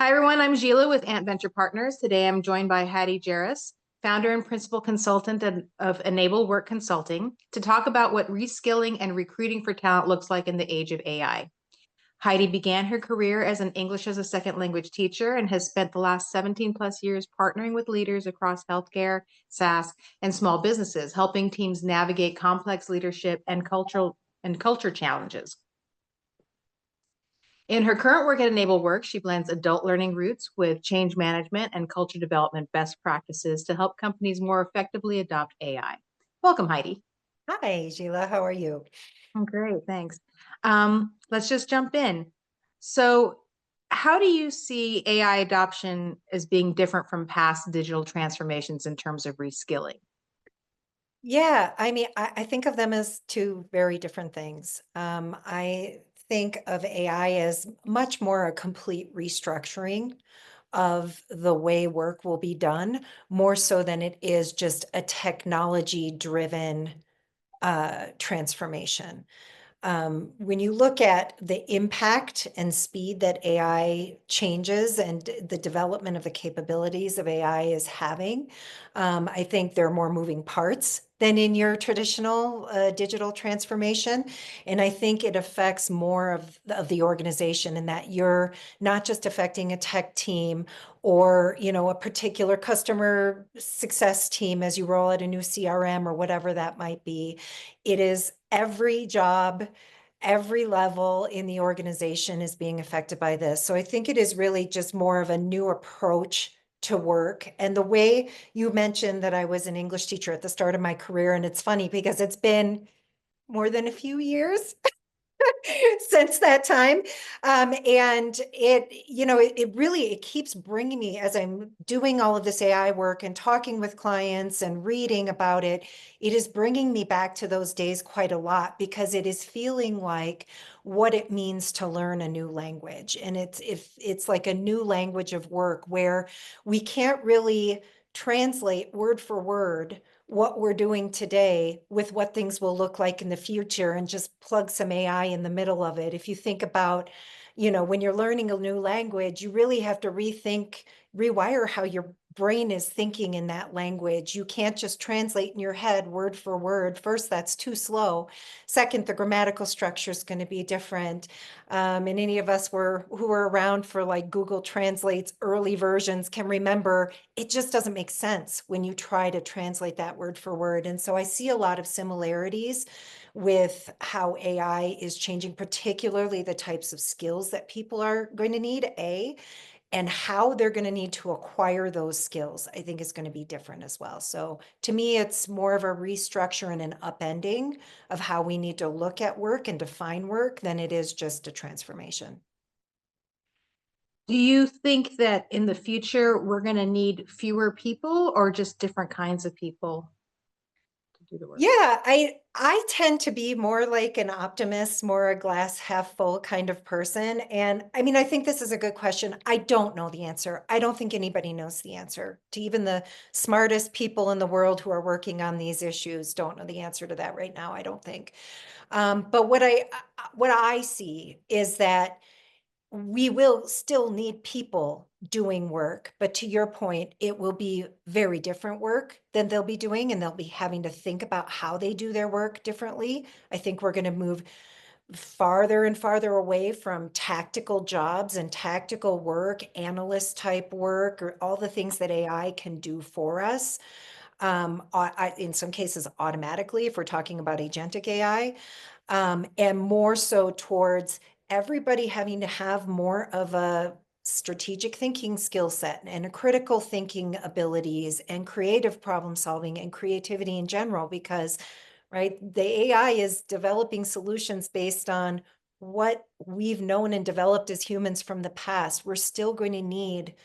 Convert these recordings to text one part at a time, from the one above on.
Hi, everyone. I'm Jila with Ant Venture Partners. Today, I'm joined by Heidi Jaros, founder and principal consultant of EnableWork Consulting, to talk about what reskilling and recruiting for talent looks like in the age of AI. Heidi began her career as an English as a second language teacher and has spent the last 17 plus years partnering with leaders across healthcare, SaaS, and small businesses, helping teams navigate complex leadership and culture challenges. In her current work at EnableWork, she blends adult learning roots with change management and culture development best practices to help companies more effectively adopt AI. Welcome, Heidi. Hi, Sheila. How are you? I'm great, thanks. Let's just jump in. So, how do you see AI adoption as being different from past digital transformations in terms of reskilling? Yeah, I think of them as two very different things. I think of AI as much more a complete restructuring of the way work will be done, more so than it is just a technology-driven transformation. When you look at the impact and speed that AI changes and the development of the capabilities of AI is having, I think there are more moving parts than in your traditional digital transformation. And I think it affects more of the organization in that you're not just affecting a tech team or, a particular customer success team as you roll out a new CRM or whatever that might be. It is every job, every level in the organization is being affected by this. So I think it is really just more of a new approach to work. And the way you mentioned that I was an English teacher at the start of my career, and it's funny because it's been more than a few years since that time. And it really, it keeps bringing me as I'm doing all of this AI work and talking with clients and reading about it, it is bringing me back to those days quite a lot because it is feeling like what it means to learn a new language. And it's like a new language of work where we can't really translate word for word what we're doing today with what things will look like in the future and just plug some AI in the middle of it. If you think about, when you're learning a new language, you really have to rewire how your brain is thinking in that language. You can't just translate in your head word for word. First, that's too slow. Second, the grammatical structure is going to be different. And any of us who were around for like Google Translate's early versions can remember it just doesn't make sense when you try to translate that word for word. And so I see a lot of similarities with how AI is changing, particularly the types of skills that people are going to need, and how they're going to need to acquire those skills, I think is going to be different as well. So to me, it's more of a restructure and an upending of how we need to look at work and define work than it is just a transformation. Do you think that in the future we're going to need fewer people or just different kinds of people to do the work? Yeah, I tend to be more like an optimist, more a glass half full kind of person. And I think this is a good question. I don't know the answer. I don't think anybody knows the answer. To even the smartest people in the world who are working on these issues don't know the answer to that right now, I don't think. But what I see is that we will still need people doing work, but to your point, it will be very different work than they'll be doing, and they'll be having to think about how they do their work differently. I think we're going to move farther and farther away from tactical jobs and tactical work, analyst type work, or all the things that AI can do for us. In some cases, automatically, if we're talking about agentic AI, and more so towards everybody having to have more of a strategic thinking skill set and a critical thinking abilities and creative problem solving and creativity in general, because right, the AI is developing solutions based on what we've known and developed as humans from the past. We're still going to need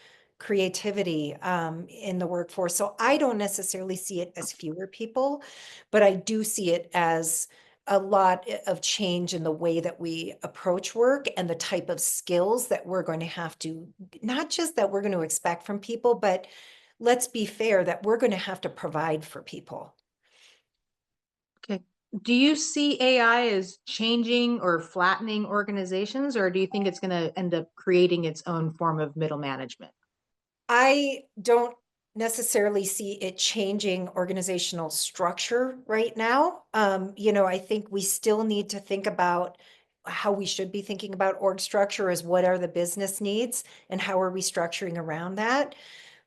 creativity in the workforce. So I don't necessarily see it as fewer people, but I do see it as a lot of change in the way that we approach work and the type of skills that we're going to have to, not just that we're going to expect from people, but let's be fair that we're going to have to provide for people. Okay. Do you see AI as changing or flattening organizations, or do you think it's going to end up creating its own form of middle management? I don't necessarily see it changing organizational structure right now. I think we still need to think about how we should be thinking about org structure is what are the business needs and how are we structuring around that.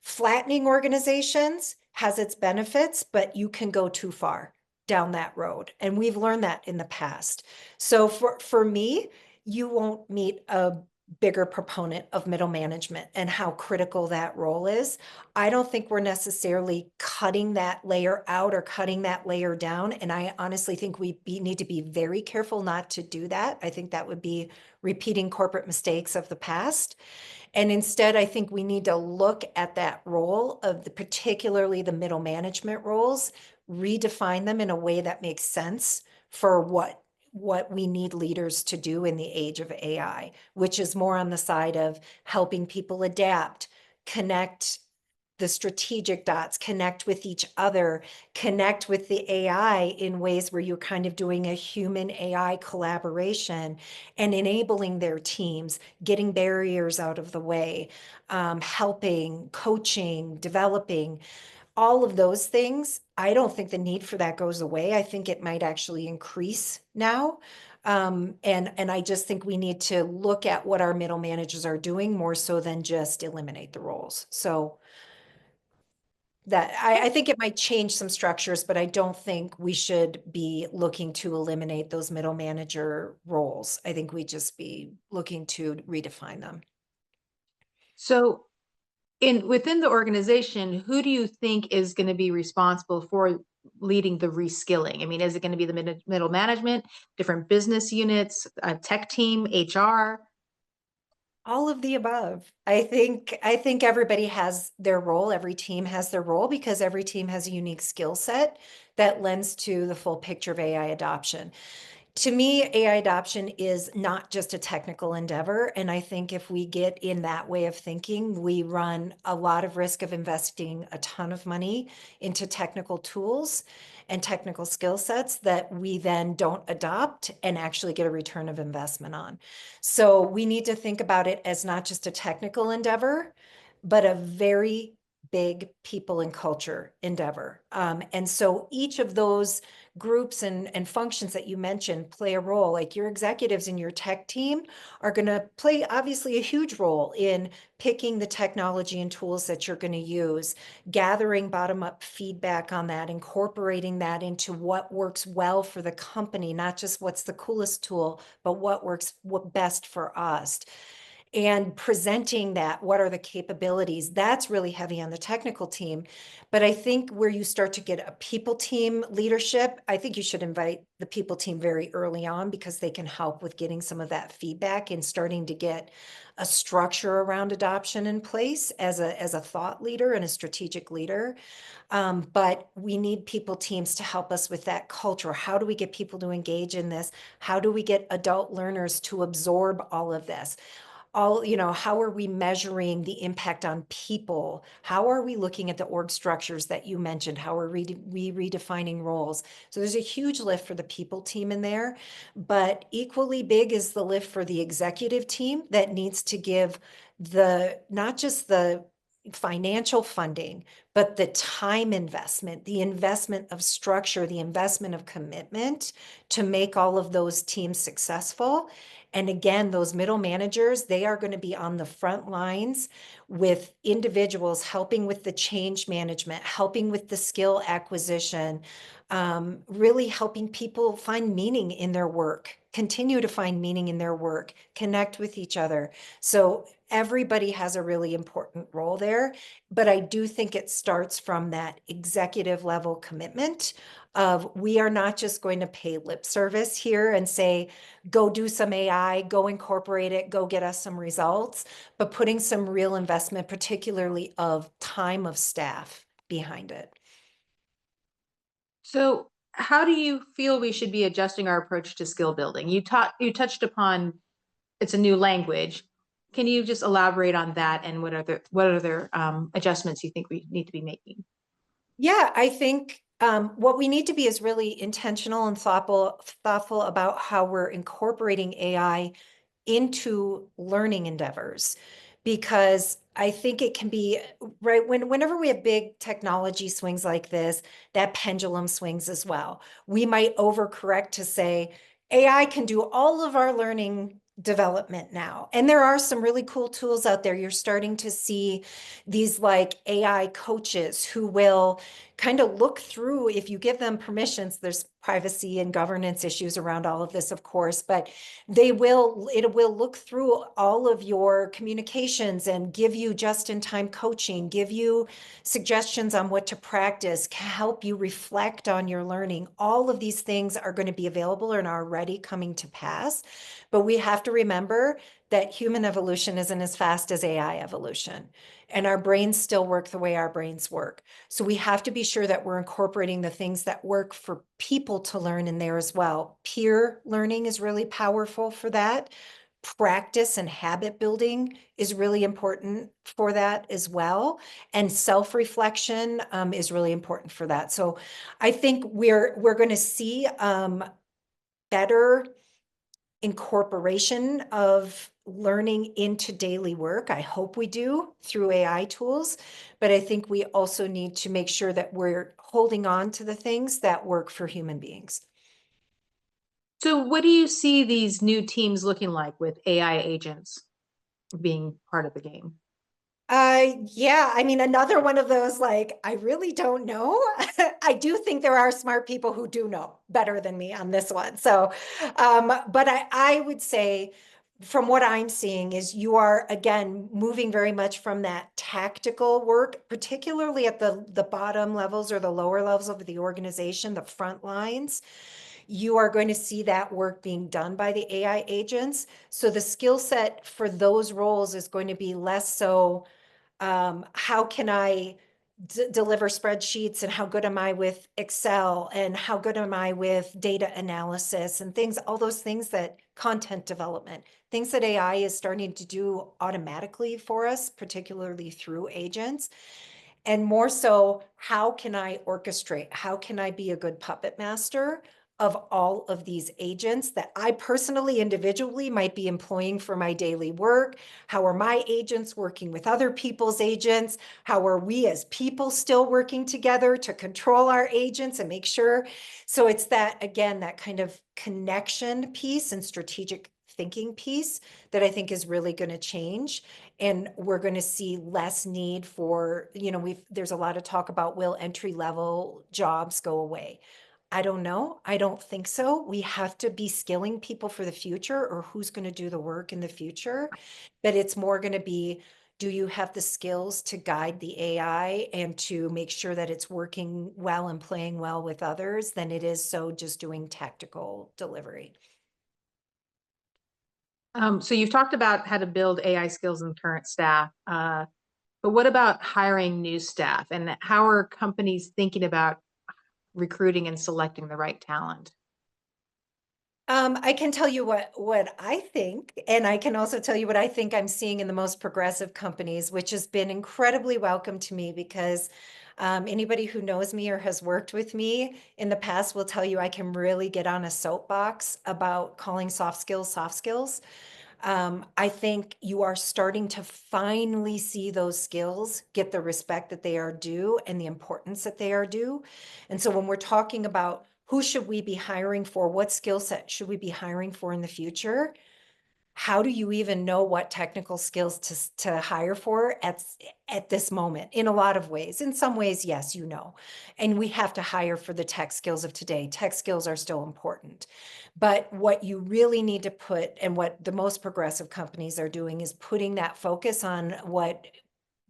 Flattening organizations has its benefits, but you can go too far down that road. And we've learned that in the past. So for me, you won't meet a bigger proponent of middle management and how critical that role is. I don't think we're necessarily cutting that layer out or cutting that layer down. And I honestly think need to be very careful not to do that. I think that would be repeating corporate mistakes of the past. And instead, I think we need to look at that role of particularly the middle management roles, redefine them in a way that makes sense for what we need leaders to do in the age of AI, which is more on the side of helping people adapt, connect the strategic dots, connect with each other, connect with the AI in ways where you're kind of doing a human AI collaboration and enabling their teams, getting barriers out of the way, helping, coaching, developing, all of those things. I don't think the need for that goes away. I think it might actually increase now. And I just think we need to look at what our middle managers are doing more so than just eliminate the roles. So that I think it might change some structures, but I don't think we should be looking to eliminate those middle manager roles. I think we just be looking to redefine them. So within the organization, who do you think is going to be responsible for leading the reskilling? I mean, is it going to be the middle management, different business units, a tech team, HR? All of the above. I think everybody has their role, every team has their role because every team has a unique skill set that lends to the full picture of AI adoption. To me, AI adoption is not just a technical endeavor. And I think if we get in that way of thinking, we run a lot of risk of investing a ton of money into technical tools and technical skill sets that we then don't adopt and actually get a return of investment on. So we need to think about it as not just a technical endeavor, but a very big people and culture endeavor. And so each of those groups and functions that you mentioned play a role. Like your executives in your tech team are going to play obviously a huge role in picking the technology and tools that you're going to use, gathering bottom-up feedback on that, incorporating that into what works well for the company, not just what's the coolest tool, but what works best for us, and presenting that, what are the capabilities? That's really heavy on the technical team. But I think where you start to get a people team leadership, I think you should invite the people team very early on because they can help with getting some of that feedback and starting to get a structure around adoption in place as a thought leader and a strategic leader. But we need people teams to help us with that culture. How do we get people to engage in this? How do we get adult learners to absorb all of this? How are we measuring the impact on people? How are we looking at the org structures that you mentioned? How are we redefining roles? So there's a huge lift for the people team in there, but equally big is the lift for the executive team that needs to give not just the financial funding, but the time investment, the investment of structure, the investment of commitment to make all of those teams successful. And again, those middle managers, they are going to be on the front lines with individuals helping with the change management, helping with the skill acquisition, really helping people find meaning in their work, continue to find meaning in their work, connect with each other. So everybody has a really important role there, but I do think it starts from that executive level commitment of we are not just going to pay lip service here and say, go do some AI, go incorporate it, go get us some results, but putting some real investment, particularly of time of staff behind it. So how do you feel we should be adjusting our approach to skill building? You touched upon it's a new language. Can you just elaborate on that and what other adjustments you think we need to be making? Yeah, I think What we need to be is really intentional and thoughtful about how we're incorporating AI into learning endeavors, because I think it can be right whenever we have big technology swings like this, that pendulum swings as well. We might overcorrect to say AI can do all of our learning development now. And there are some really cool tools out there. You're starting to see these like AI coaches who will kind of look through, if you give them permissions, there's privacy and governance issues around all of this, of course, but it will look through all of your communications and give you just-in-time coaching, give you suggestions on what to practice, help you reflect on your learning. All of these things are going to be available and are already coming to pass. But we have to remember that human evolution isn't as fast as AI evolution. And our brains still work the way our brains work. So we have to be sure that we're incorporating the things that work for people to learn in there as well. Peer learning is really powerful for that. Practice and habit building is really important for that as well. And self-reflection is really important for that. So I think we're going to see better incorporation of learning into daily work. I hope we do through AI tools, but I think we also need to make sure that we're holding on to the things that work for human beings. So what do you see these new teams looking like with AI agents being part of the game? Yeah, I mean, another one of those, like, I really don't know. I do think there are smart people who do know better than me on this one. So, but I would say from what I'm seeing is you are, again, moving very much from that tactical work, particularly at the bottom levels or the lower levels of the organization, the front lines. You are going to see that work being done by the AI agents. So the skill set for those roles is going to be less so how can I deliver spreadsheets, and how good am I with Excel, and how good am I with data analysis and things, all those things, that content development, things that AI is starting to do automatically for us, particularly through agents. And more so, how can I orchestrate? How can I be a good puppet master of all of these agents that I personally, individually might be employing for my daily work? How are my agents working with other people's agents? How are we as people still working together to control our agents and make sure? So it's that, again, that kind of connection piece and strategic thinking piece that I think is really going to change. And we're going to see less need for, there's a lot of talk about, will entry level jobs go away? I don't know. I don't think so. We have to be skilling people for the future, or who's going to do the work in the future. But it's more going to be, do you have the skills to guide the AI and to make sure that it's working well and playing well with others, than it is so just doing tactical delivery. So you've talked about how to build AI skills in current staff, but what about hiring new staff, and how are companies thinking about recruiting and selecting the right talent? I can tell you what I think, and I can also tell you what I think I'm seeing in the most progressive companies, which has been incredibly welcome to me, because anybody who knows me or has worked with me in the past will tell you I can really get on a soapbox about calling soft skills soft skills. I think you are starting to finally see those skills get the respect that they are due and the importance that they are due. And so when we're talking about who should we be hiring for, what skill set should we be hiring for in the future, how do you even know what technical skills to hire for at this moment? In a lot of ways. In some ways, yes, and we have to hire for the tech skills of today. Tech skills are still important. But what you really need to put, and what the most progressive companies are doing, is putting that focus on what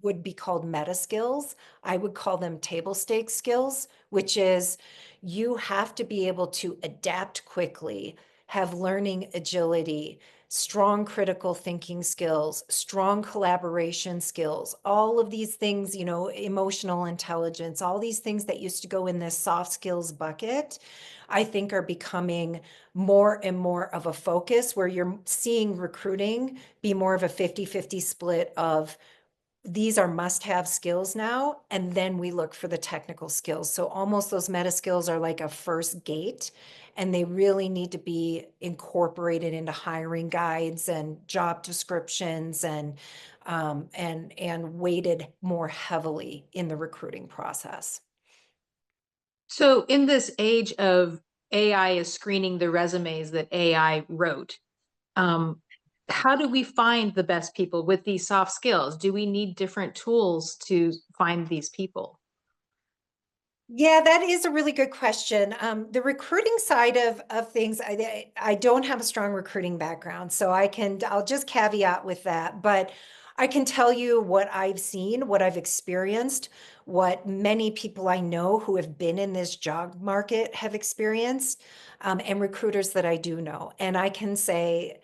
would be called meta skills. I would call them table stakes skills, which is, you have to be able to adapt quickly, have learning agility, strong critical thinking skills, strong collaboration skills, all of these things, emotional intelligence, all these things that used to go in this soft skills bucket, I think are becoming more and more of a focus, where you're seeing recruiting be more of a 50-50 split of these are must-have skills now, and then we look for the technical skills. So almost those meta skills are like a first gate, and they really need to be incorporated into hiring guides and job descriptions and weighted more heavily in the recruiting process. So in this age of AI is screening the resumes that AI wrote, um, how do we find the best people with these soft skills? Do we need different tools to find these people? Yeah, that is a really good question. The recruiting side of things, I don't have a strong recruiting background, so I'll just caveat with that. But I can tell you what I've seen, what I've experienced, what many people I know who have been in this job market have experienced, and recruiters that I do know. And I can say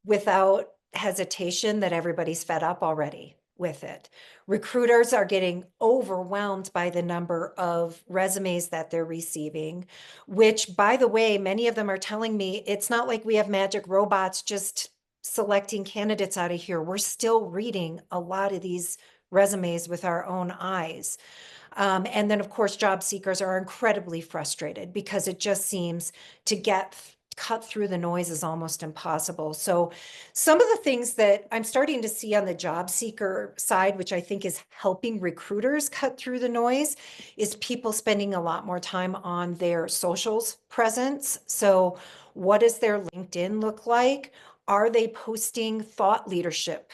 without hesitation that everybody's fed up already with it. Recruiters are getting overwhelmed by the number of resumes that they're receiving, which, by the way, many of them are telling me it's not like we have magic robots just selecting candidates out of here. We're still reading a lot of these resumes with our own eyes. And then, of course, job seekers are incredibly frustrated because it just seems to cut through the noise is almost impossible. So some of the things that I'm starting to see on the job seeker side, which I think is helping recruiters cut through the noise, is people spending a lot more time on their socials presence. So what does their LinkedIn look like? Are they posting thought leadership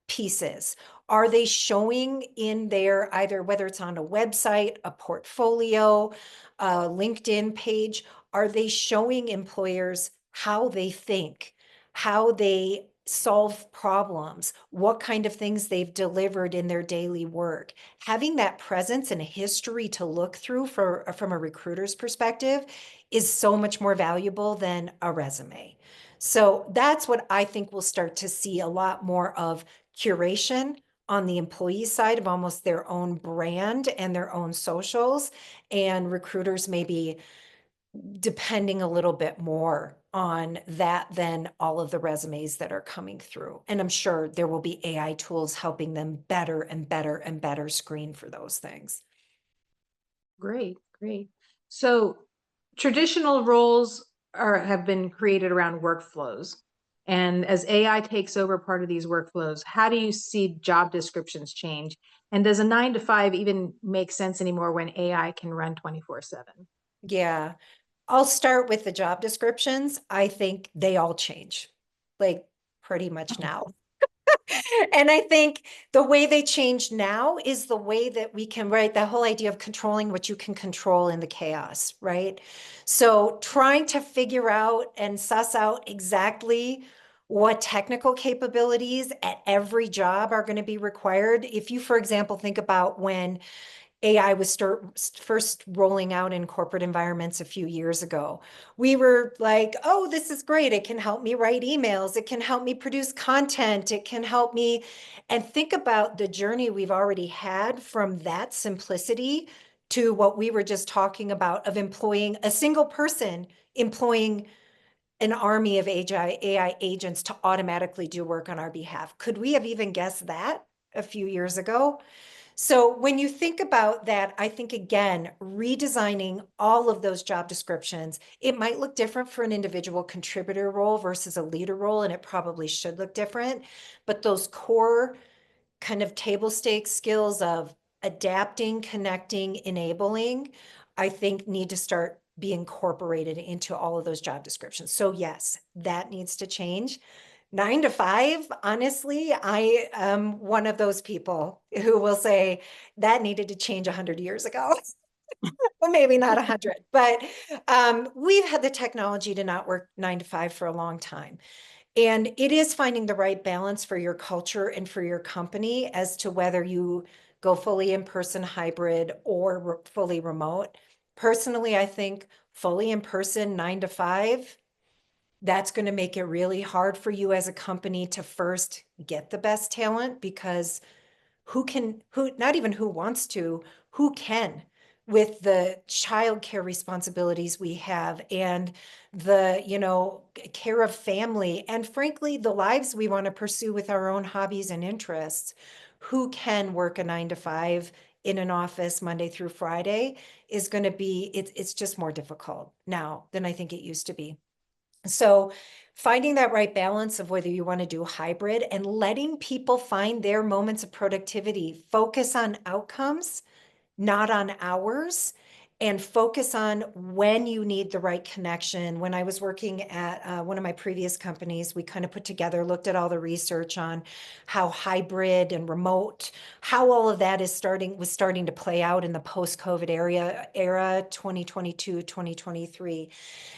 pieces? Are they showing in their either whether it's on a website, a portfolio, a LinkedIn page, are they showing employers how they think, how they solve problems, what kind of things they've delivered in their daily work? Having that presence and a history to look through from a recruiter's perspective is so much more valuable than a resume. So that's what I think we'll start to see a lot more of curation on the employee side of almost their own brand and their own socials, and recruiters maybe depending a little bit more on that than all of the resumes that are coming through. And I'm sure there will be AI tools helping them better and better and better screen for those things. Great, great. So traditional roles have been created around workflows. And as AI takes over part of these workflows, how do you see job descriptions change? And does a 9 to 5 even make sense anymore when AI can run 24/7? Yeah, I'll start with the job descriptions. I think they all change, like pretty much now. And I think the way they change now is the way that we can, right? That whole idea of controlling what you can control in the chaos, right? So trying to figure out and suss out exactly what technical capabilities at every job are going to be required. If you, for example, think about when AI was first rolling out in corporate environments a few years ago. We were like, oh, this is great. It can help me write emails. It can help me produce content. It can help me. And think about the journey we've already had from that simplicity to what we were just talking about of employing a single person, employing an army of AI agents to automatically do work on our behalf. Could we have even guessed that a few years ago? So when you think about that, I think again, redesigning all of those job descriptions, it might look different for an individual contributor role versus a leader role, and it probably should look different. But those core kind of table stakes skills of adapting, connecting, enabling, I think need to start be incorporated into all of those job descriptions. So yes, that needs to change. 9 to 5, honestly, I am one of those people who will say that needed to change 100 years ago. Well, maybe not 100, but we've had the technology to not work 9 to 5 for a long time. And it is finding the right balance for your culture and for your company as to whether you go fully in person, hybrid, or fully remote. Personally, I think fully in person, 9 to 5, that's going to make it really hard for you as a company to first get the best talent, because not even who wants to, who can, with the childcare responsibilities we have and the, care of family and frankly, the lives we want to pursue with our own hobbies and interests. who can work a 9 to 5 in an office Monday through Friday is going to be, it's just more difficult now than I think it used to be. So finding that right balance of whether you want to do hybrid and letting people find their moments of productivity, focus on outcomes, not on hours, and focus on when you need the right connection. When I was working at one of my previous companies, we kind of put together, looked at all the research on how hybrid and remote, how all of that was starting to play out in the post-COVID era 2022, 2023.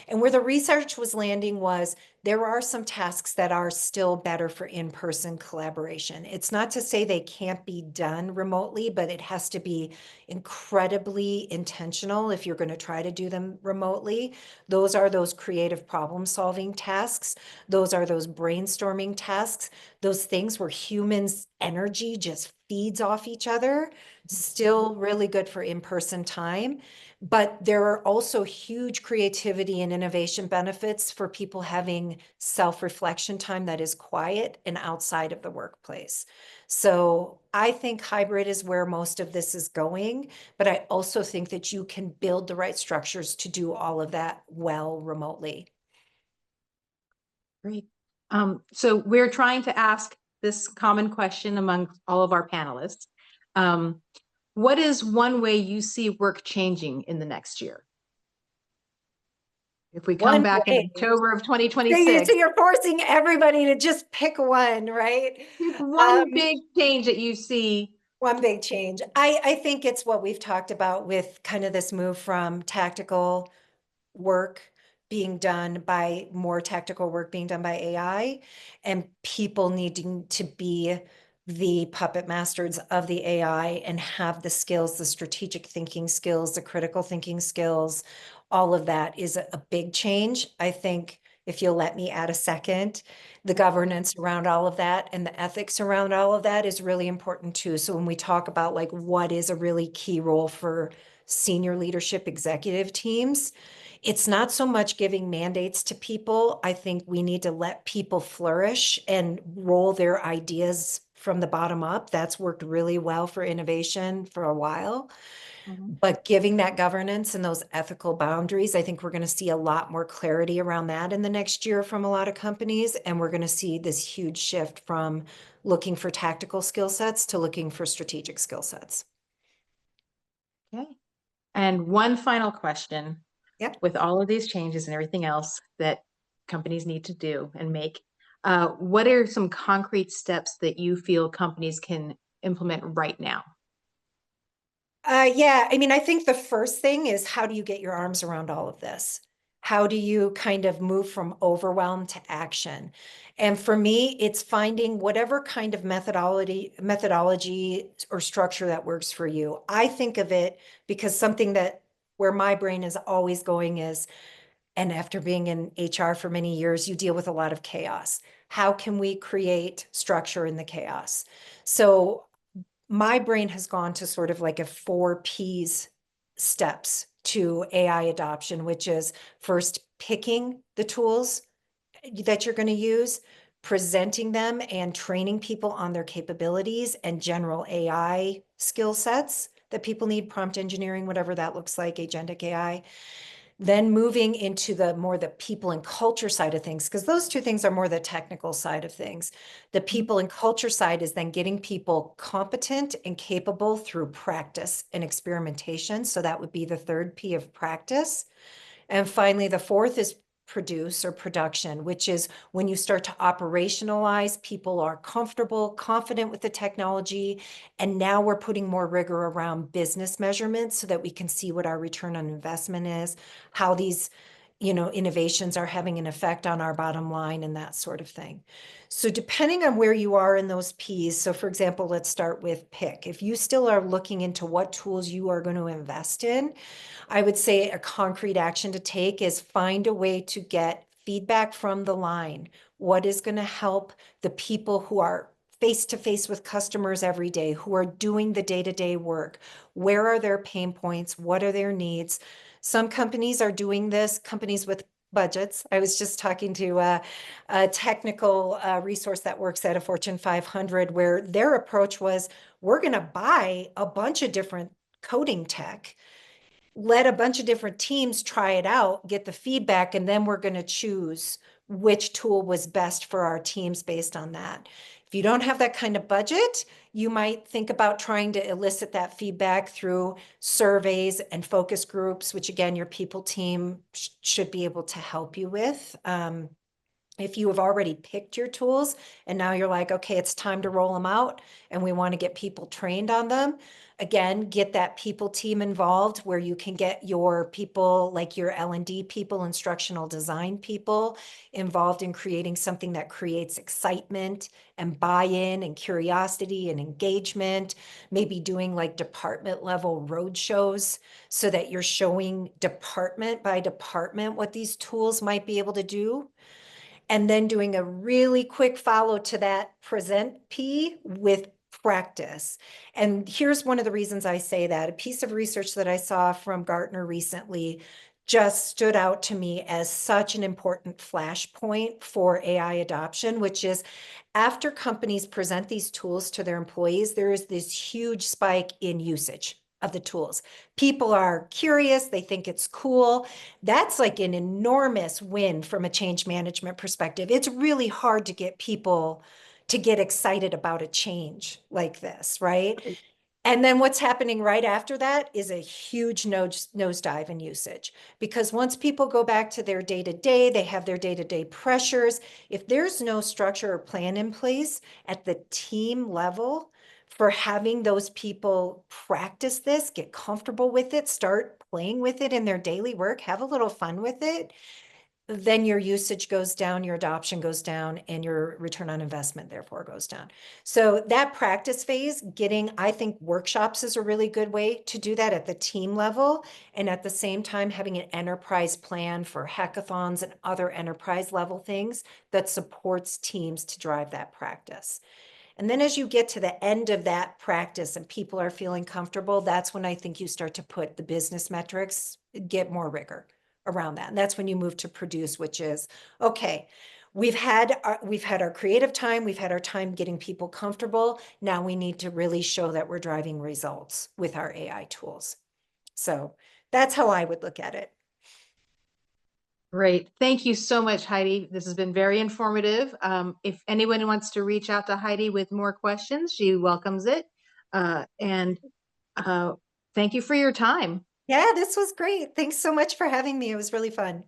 And where the research was landing was there are some tasks that are still better for in-person collaboration. It's not to say they can't be done remotely, but it has to be incredibly intentional if you're going to try to do them remotely. Those are those creative problem-solving tasks. Those are those brainstorming tasks, those things where humans' energy just feeds off each other. Still really good for in-person time. But there are also huge creativity and innovation benefits for people having self-reflection time that is quiet and outside of the workplace. So I think hybrid is where most of this is going, but I also think that you can build the right structures to do all of that well remotely. Great. So we're trying to ask this common question among all of our panelists. What is one way you see work changing in the next year? If we come One back in way. October of So 2026, you're forcing everybody to just pick one, right? pick one big change that you see. One big change. I think it's what we've talked about with kind of this move from tactical work being done by more tactical work being done by AI and people needing to be the puppet masters of the AI and have the skills, the strategic thinking skills, the critical thinking skills. All of that is a big change. I think if you'll let me add a second, the governance around all of that and the ethics around all of that is really important too. So when we talk about like what is a really key role for senior leadership executive teams, it's not so much giving mandates to people. I think we need to let people flourish and roll their ideas from the bottom up. That's worked really well for innovation for a while. But giving that governance and those ethical boundaries, I think we're going to see a lot more clarity around that in the next year from a lot of companies. And we're going to see this huge shift from looking for tactical skill sets to looking for strategic skill sets. Okay. And one final question. Yep. With all of these changes and everything else that companies need to do and make, what are some concrete steps that you feel companies can implement right now? Yeah, I mean, I think the first thing is how do you get your arms around all of this? How do you kind of move from overwhelm to action? And for me, it's finding whatever kind of methodology or structure that works for you. I think of it because something that where my brain is always going is, and after being in HR for many years, you deal with a lot of chaos. How can we create structure in the chaos? So my brain has gone to sort of like a 4 Ps steps to AI adoption, which is first picking the tools that you're going to use, presenting them and training people on their capabilities and general AI skill sets that people need, prompt engineering, whatever that looks like, agentic AI. Then moving into the more the people and culture side of things, because those two things are more the technical side of things. The people and culture side is then getting people competent and capable through practice and experimentation. So that would be the third P of practice. And finally, the fourth is produce or production, which is when you start to operationalize, people are comfortable, confident with the technology. And now we're putting more rigor around business measurements so that we can see what our return on investment is, how these innovations are having an effect on our bottom line and that sort of thing. So depending on where you are in those Ps, so for example, let's start with pick. If you still are looking into what tools you are going to invest in, I would say a concrete action to take is find a way to get feedback from the line. What is going to help the people who are face to face with customers every day, who are doing the day-to-day work? Where are their pain points? What are their needs? Some companies are doing this, companies with budgets. I was just talking to a technical resource that works at a Fortune 500 where their approach was, we're going to buy a bunch of different coding tech, let a bunch of different teams try it out, get the feedback, and then we're going to choose which tool was best for our teams based on that. If you don't have that kind of budget, you might think about trying to elicit that feedback through surveys and focus groups, which again, your people team should be able to help you with. If you have already picked your tools and now you're like, okay, it's time to roll them out and we want to get people trained on them, again, get that people team involved where you can get your people, like your L&D people, instructional design people, involved in creating something that creates excitement and buy-in and curiosity and engagement, maybe doing like department level road shows so that you're showing department by department what these tools might be able to do, and then doing a really quick follow to that present P with practice. And here's one of the reasons I say that. A piece of research that I saw from Gartner recently just stood out to me as such an important flashpoint for AI adoption, which is after companies present these tools to their employees, there is this huge spike in usage of the tools. People are curious, they think it's cool. That's like an enormous win from a change management perspective. It's really hard to get people to get excited about a change like this, right? And then what's happening right after that is a huge nosedive in usage, because once people go back to their day-to-day, they have their day-to-day pressures. If there's no structure or plan in place at the team level for having those people practice this, get comfortable with it, start playing with it in their daily work, have a little fun with it, then your usage goes down, your adoption goes down, and your return on investment therefore goes down. So that practice phase, I think workshops is a really good way to do that at the team level. And at the same time, having an enterprise plan for hackathons and other enterprise level things that supports teams to drive that practice. And then as you get to the end of that practice and people are feeling comfortable, that's when I think you start to put the business metrics, get more rigor around that. And that's when you move to produce, which is, okay, we've had our creative time, we've had our time getting people comfortable. Now we need to really show that we're driving results with our AI tools. So that's how I would look at it. Great. Thank you so much, Heidi. This has been very informative. If anyone wants to reach out to Heidi with more questions, she welcomes it. And thank you for your time. Yeah, this was great. Thanks so much for having me. It was really fun.